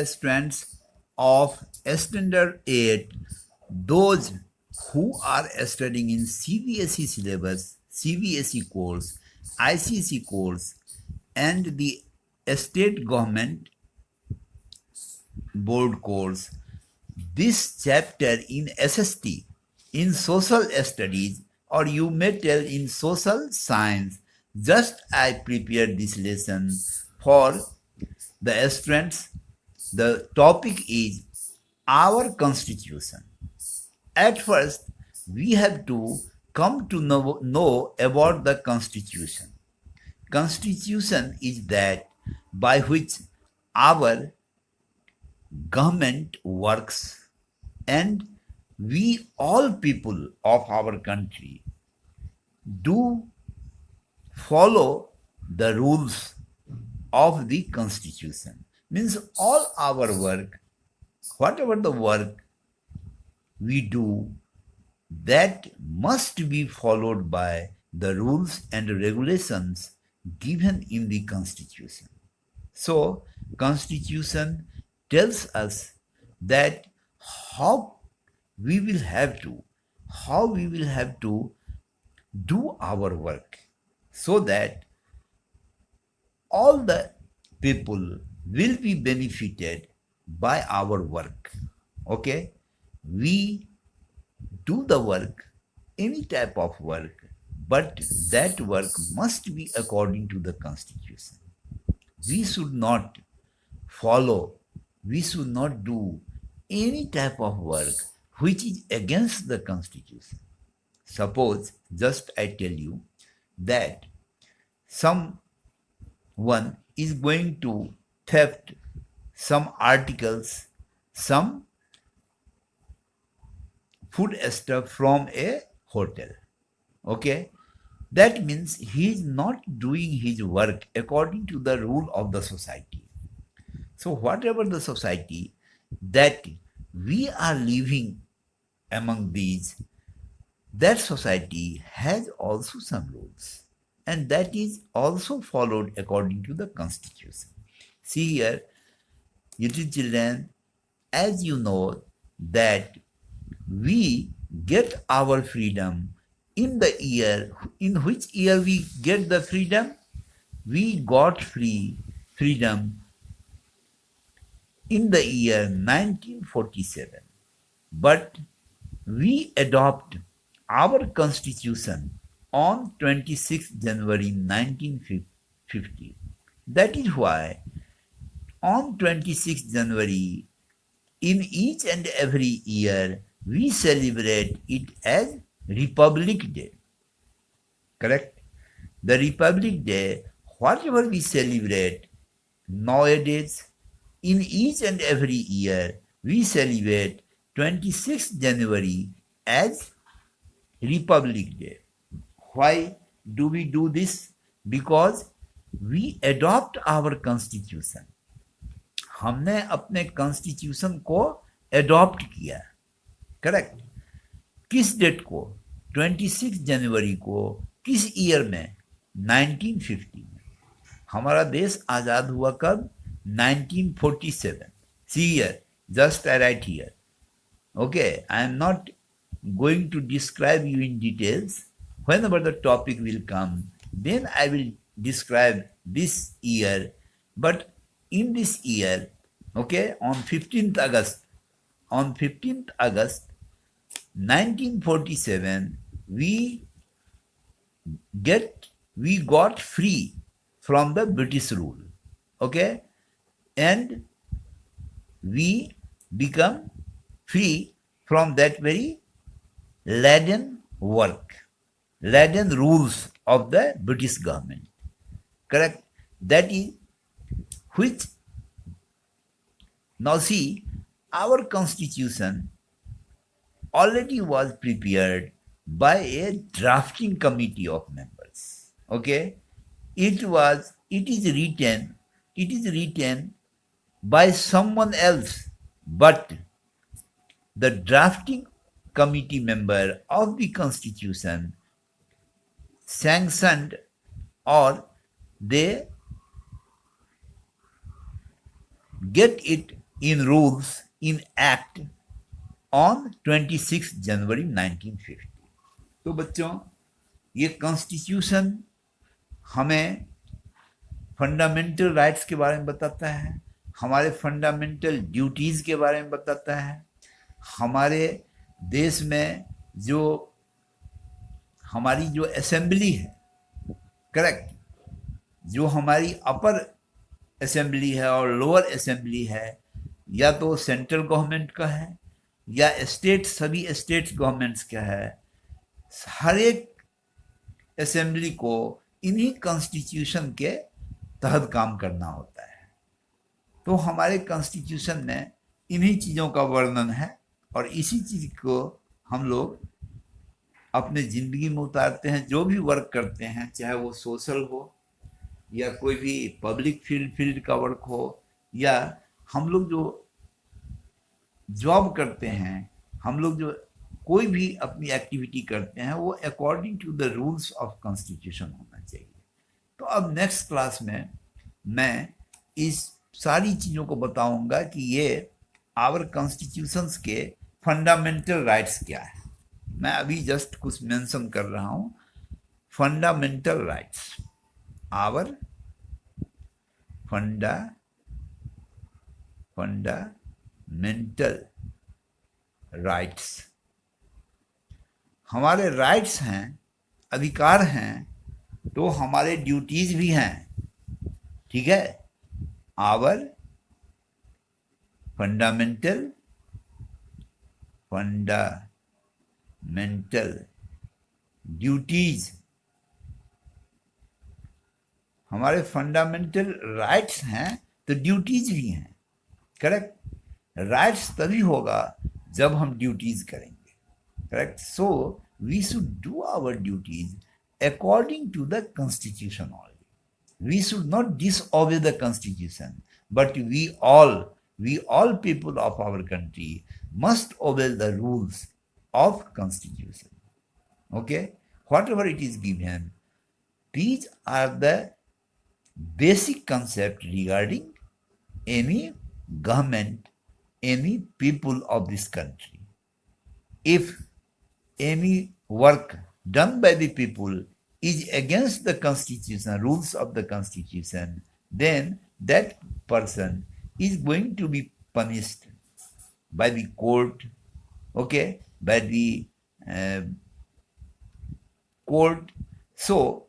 students of Standard 8, those who are studying in CBSE syllabus, CBSE course, ICC course, and the state government board course, this chapter in SST, in social studies, or you may tell in social science, just I prepared this lesson for the students. The topic is our constitution. At first, we have to come to know about the constitution. Constitution is that by which our government works, and we all people of our country do follow the rules of the constitution. Means all our work, whatever the work we do, that must be followed by the rules and regulations given in the constitution. So constitution tells us that how we will have to do our work, so that all the people will be benefited by our work. Okay, we do the work, any type of work, but that work must be according to the constitution. We should not do any type of work which is against the constitution. Suppose, just I tell you that someone is going to theft some articles, some food stuff from a hotel. Okay, that means he is not doing his work according to the rule of the society. So whatever the society that we are living among these, that society has also some rules, and that is also followed according to the constitution. See here, little children, as you know that we get our freedom in the year, in which year we get the freedom? We got freedom in the year 1947. But we adopt our constitution on 26th January 1950. That is why on 26th January in each and every year we celebrate it as Republic Day. Correct? The Republic Day, whatever we celebrate nowadays, in each and every year we celebrate 26th January as Republic Day. Why do we do this? Because we adopt our constitution. हमने अपने constitution को adopt किया. Correct? किस date को? 26 जनवरी को. किस year में? 1950 में. हमारा देश आजाद हुआ कब? 1947. See here, just I write here. Okay, I am not going to describe you in details. Whenever the topic will come, then I will describe this year. But in this year, okay, on 15th August 1947, we got free from the British rule. Okay, and we become free from that very laden rules of the British government. Correct? That is which. Now see, our constitution already was prepared by a drafting committee of members. Okay, it is written by someone else, but the drafting committee member of the constitution sanctioned, or they get it in rules in act on 26 जनवरी 1950। तो बच्चों, ये constitution हमें fundamental rights के बारे में बताता है, हमारे फंडामेंटल ड्यूटीज के बारे में बताता है, हमारे देश में जो हमारी जो असेंबली है, करेक्ट, जो हमारी अपर असेंबली है और लोअर असेंबली है, या तो सेंट्रल गवर्नमेंट का है या स्टेट, सभी स्टेट गवर्नमेंट्स का है, हर एक असेंबली को इन्हीं कॉन्स्टिट्यूशन के तहत काम करना होता है। तो हमारे कॉन्स्टिट्यूशन में इन्हीं चीज़ों का वर्णन है और इसी चीज़ को हम लोग अपने ज़िंदगी में उतारते हैं। जो भी वर्क करते हैं, चाहे वो सोशल हो या कोई भी पब्लिक फील्ड का वर्क हो, या हम लोग जो जॉब करते हैं, हम लोग जो कोई भी अपनी एक्टिविटी करते हैं, वो according to the rules of constitution होना चाहिए। तो अब नेक्स्ट क्लास में मैं इस सारी चीज़ों को बताऊंगा कि ये आवर कॉन्स्टिट्यूशंस के फंडामेंटल राइट्स क्या है। मैं अभी जस्ट कुछ मेंशन कर रहा हूं। Fundamental rights, our fundamental rights, हमारे राइट्स हैं, अधिकार हैं, तो हमारे ड्यूटीज भी हैं, ठीक है। आवर फंडामेंटल ड्यूटीज, हमारे फंडामेंटल राइट्स हैं तो ड्यूटीज भी हैं, करेक्ट। राइट्स तभी होगा जब हम ड्यूटीज करेंगे, correct. So we should do our duties according to the constitution only. We should not disobey the constitution, but we all people of our country must obey the rules of constitution. Okay, whatever it is given, these are the basic concept regarding any government, any people of this country. If any work done by the people is against the constitution, rules of the constitution, then that person is going to be punished by the court, okay, by the court. So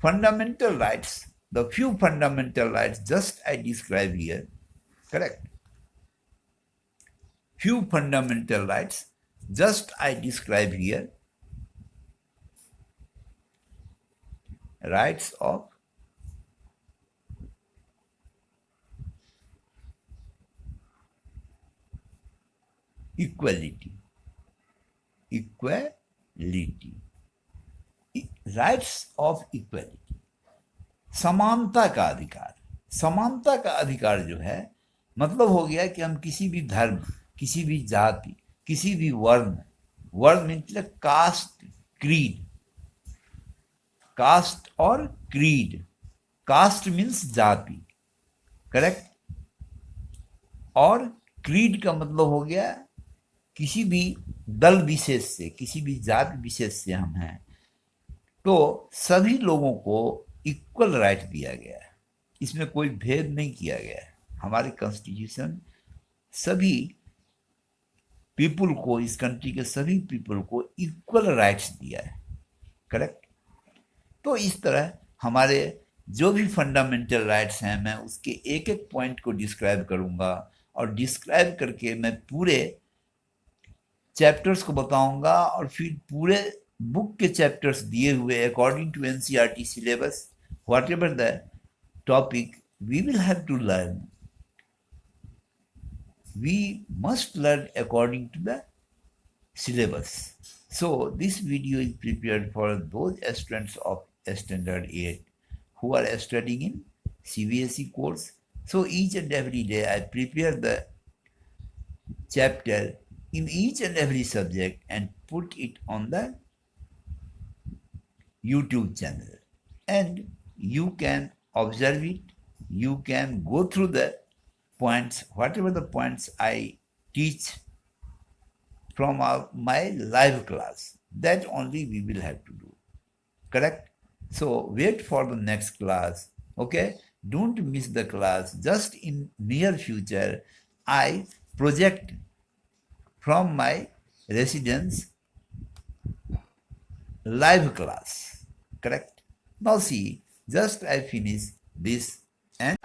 fundamental rights, the few fundamental rights just I describe here, correct, few fundamental rights just I describe here, rights of equality, rights of equality, समानता का अधिकार। समानता का अधिकार जो है, मतलब हो गया कि हम किसी भी धर्म, किसी भी जाति, किसी भी वर्ण मीन्स कास्ट, क्रीड, कास्ट और क्रीड, कास्ट मीन्स जाति, करेक्ट, और क्रीड का मतलब हो गया किसी भी दल विशेष से, किसी भी जाति विशेष से हम हैं, तो सभी लोगों को इक्वल राइट दिया गया है, इसमें कोई भेद नहीं किया गया है। हमारे कॉन्स्टिट्यूशन सभी पीपुल को, इस कंट्री के सभी पीपुल को इक्वल राइट्स दिया है, करेक्ट। तो इस तरह हमारे जो भी फंडामेंटल राइट्स हैं, मैं उसके एक एक पॉइंट को डिस्क्राइब करूंगा, और डिस्क्राइब करके मैं पूरे चैप्टर्स को बताऊंगा, और फिर पूरे बुक के चैप्टर्स दिए हुए according to NCERT syllabus, whatever the topic we will have to learn, we must learn according to the syllabus. So this video is prepared for those students of standard 8 who are studying in CBSE course. So each and every day I prepare the chapter in each and every subject and put it on the YouTube channel, and you can observe it, you can go through the points, whatever the points I teach from my live class, that only we will have to do. Correct? So wait for the next class. Okay? Don't miss the class. Just in near future, I project from my residence live class. Correct? Now see, just I finish this and